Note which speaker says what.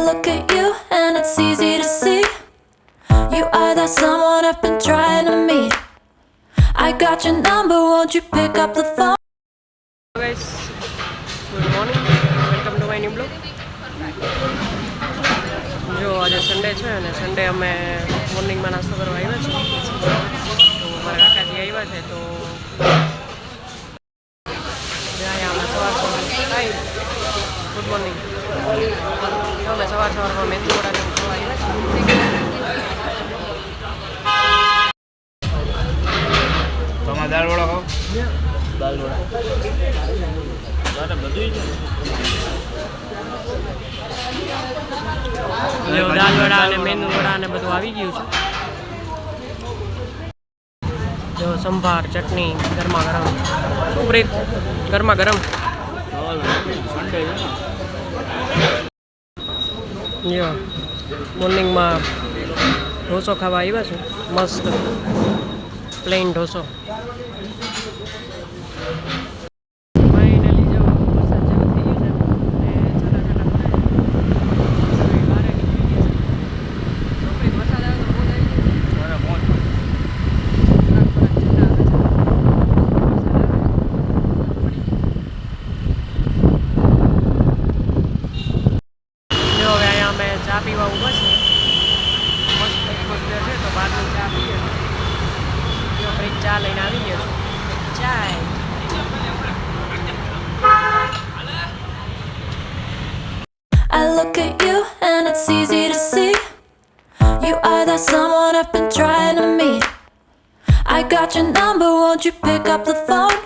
Speaker 1: look at you and it's easy to see you are that someone I've been trying to meet. I got your number, won't you pick up the phone?
Speaker 2: Hello guys, good morning, welcome to my new blog. જો આજે Sunday છે અને Sunday અમે મોર્નિંગમાં નાસ્તો કરવા આવ્યા છીએ. તો મારા કાકાજી આવ્યા છે તો અહીંયા અમે સવાર ગુડ મોર્નિંગ અમે સવારમાં મેથી વડાને ખાવા આવ્યા છીએ.
Speaker 3: તમારે દાળ વડા ખાવ? દાળ વડા બધું
Speaker 2: દાળ વડા અને મેંદુ વડા ને બધું આવી ગયું છે. જો સંભાર ચટણી ગરમા ગરમ શું બ્રેક ગરમા ગરમ. જો મોર્નિંગમાં ઢોસો ખાવા આવ્યા છું, મસ્ત પ્લેન ઢોસો. ચા પીવા ઊભા છે, મસ્ત એટમોસ્ફિયર છે તો બહારની ચા પીએ. જો ફ્રીજ ચા લઈને આવી ગયો છું. ચાય
Speaker 1: I look at you and it's easy to see you are that someone I've been trying to meet. I got your number, won't you pick up the phone?